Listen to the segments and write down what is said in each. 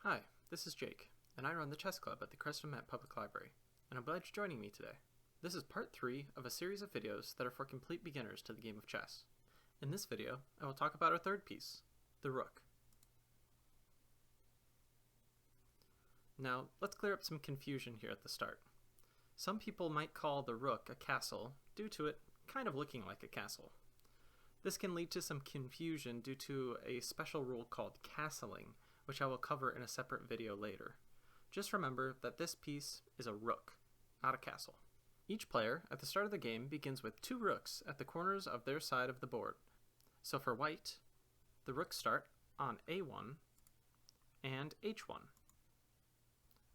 Hi, this is Jake, and I run the chess club at the Creston-Dement Public Library, and I'm glad you're joining me today. This is part 3 of a series of videos that are for complete beginners to the game of chess. In this video, I will talk about our third piece, the rook. Now, let's clear up some confusion here at the start. Some people might call the rook a castle due to it kind of looking like a castle. This can lead to some confusion due to a special rule called castling, which I will cover in a separate video later. Just remember that this piece is a rook, not a castle. Each player at the start of the game begins with 2 rooks at the corners of their side of the board. So for white, the rooks start on A1 and H1,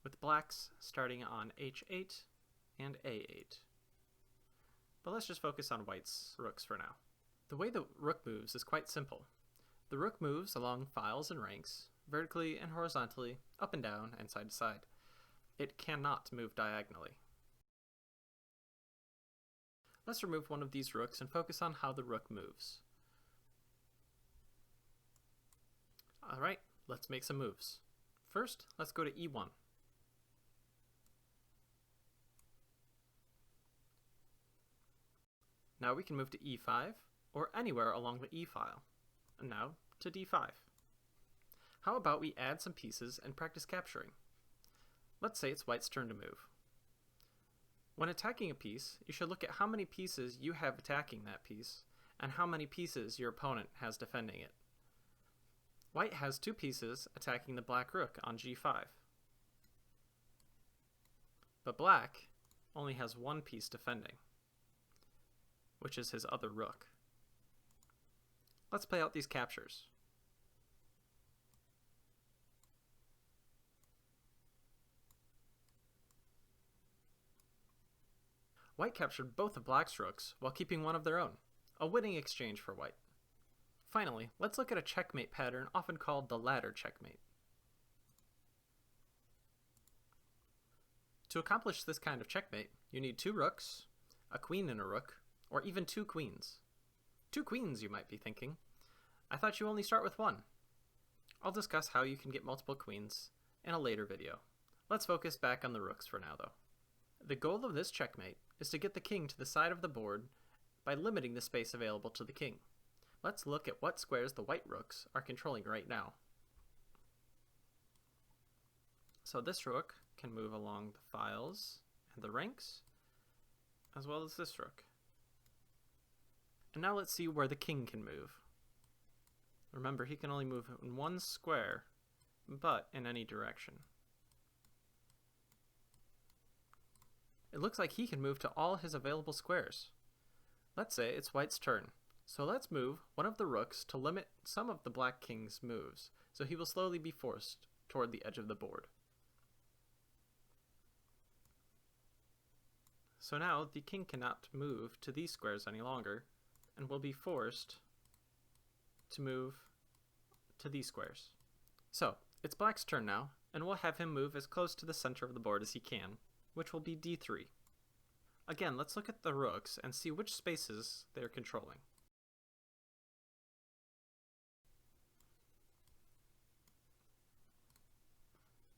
with blacks starting on H8 and A8. But let's just focus on white's rooks for now. The way the rook moves is quite simple. The rook moves along files and ranks, vertically and horizontally, up and down, and side to side. It cannot move diagonally. Let's remove one of these rooks and focus on how the rook moves. Alright, let's make some moves. First, let's go to E1. Now we can move to E5, or anywhere along the E file. And now to D5. How about we add some pieces and practice capturing? Let's say it's white's turn to move. When attacking a piece, you should look at how many pieces you have attacking that piece, and how many pieces your opponent has defending it. White has 2 pieces attacking the black rook on G5. But black only has 1 piece defending, which is his other rook. Let's play out these captures. White captured both of black's rooks while keeping one of their own, a winning exchange for white. Finally, let's look at a checkmate pattern often called the ladder checkmate. To accomplish this kind of checkmate, you need 2 rooks, a queen and a rook, or even 2 queens. 2 queens, you might be thinking. I thought you only start with 1. I'll discuss how you can get multiple queens in a later video. Let's focus back on the rooks for now, though. The goal of this checkmate is to get the king to the side of the board by limiting the space available to the king. Let's look at what squares the white rooks are controlling right now. So this rook can move along the files and the ranks, as well as this rook. And now let's see where the king can move. Remember, he can only move in 1 square, but in any direction. It looks like he can move to all his available squares. Let's say it's white's turn, so let's move one of the rooks to limit some of the black king's moves, so he will slowly be forced toward the edge of the board. So now the king cannot move to these squares any longer, and will be forced to move to these squares. So, it's black's turn now, and we'll have him move as close to the center of the board as he can, which will be D3. Again, let's look at the rooks and see which spaces they're controlling.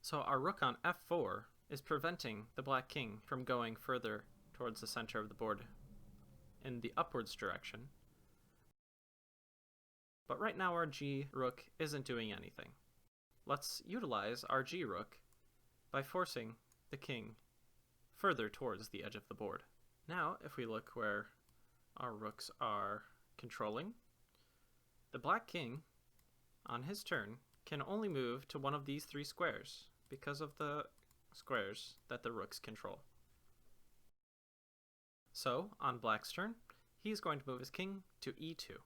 So our rook on F4 is preventing the black king from going further towards the center of the board in the upwards direction. But right now our G rook isn't doing anything. Let's utilize our G rook by forcing the king further towards the edge of the board. Now, if we look where our rooks are controlling, the black king, on his turn, can only move to one of these 3 squares because of the squares that the rooks control. So, on black's turn, he's going to move his king to E2.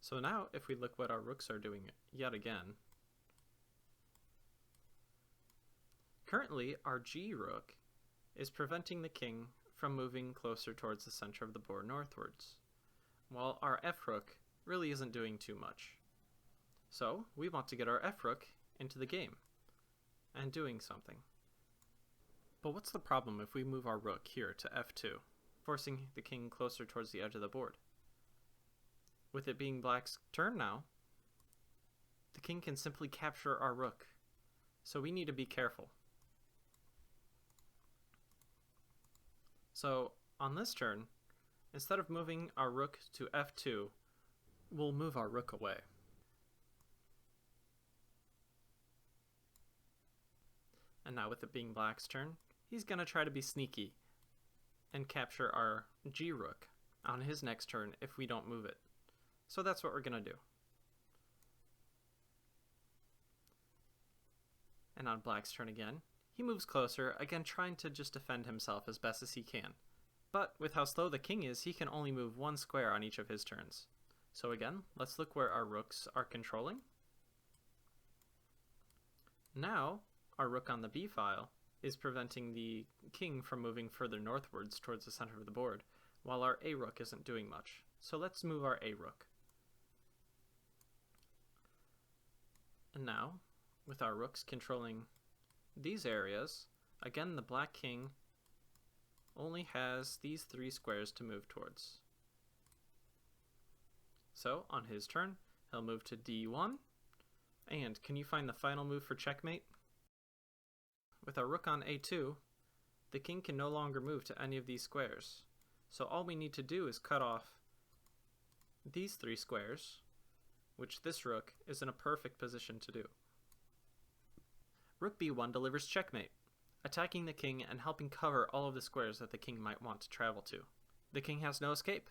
So now, if we look what our rooks are doing yet again, currently our G rook is preventing the king from moving closer towards the center of the board northwards, while our F rook really isn't doing too much. So we want to get our F rook into the game and doing something. But what's the problem if we move our rook here to F2, forcing the king closer towards the edge of the board? With it being black's turn now, the king can simply capture our rook, so we need to be careful. So on this turn, instead of moving our rook to f2, we'll move our rook away. And now with it being black's turn, he's going to try to be sneaky and capture our g-rook on his next turn if we don't move it. So that's what we're going to do. And on black's turn again, he moves closer, again trying to just defend himself as best as he can. But with how slow the king is, he can only move one square on each of his turns. So again, let's look where our rooks are controlling. Now, our rook on the b file is preventing the king from moving further northwards towards the center of the board, while our a rook isn't doing much. So let's move our a rook. And now, with our rooks controlling these areas, again the black king only has these 3 squares to move towards. So on his turn, he'll move to d1, and can you find the final move for checkmate? With our rook on a2, the king can no longer move to any of these squares. So all we need to do is cut off these 3 squares, which this rook is in a perfect position to do. Rook b1 delivers checkmate, attacking the king and helping cover all of the squares that the king might want to travel to. The king has no escape.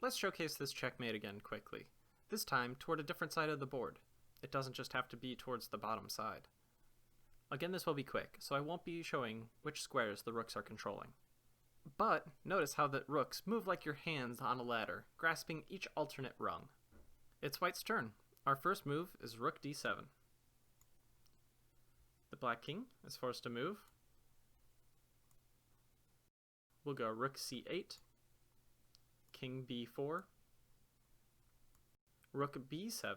Let's showcase this checkmate again quickly, this time toward a different side of the board. It doesn't just have to be towards the bottom side. Again, this will be quick, so I won't be showing which squares the rooks are controlling. But notice how the rooks move like your hands on a ladder, grasping each alternate rung. It's white's turn. Our first move is rook d7. The black king is forced to move. We'll go rook c8, king b4, rook b7,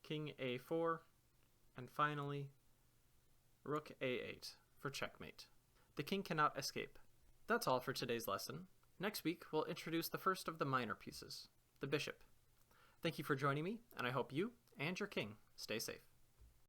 king a4, and finally rook a8 for checkmate. The king cannot escape. That's all for today's lesson. Next week we'll introduce the first of the minor pieces, the bishop. Thank you for joining me, and I hope you and your king stay safe.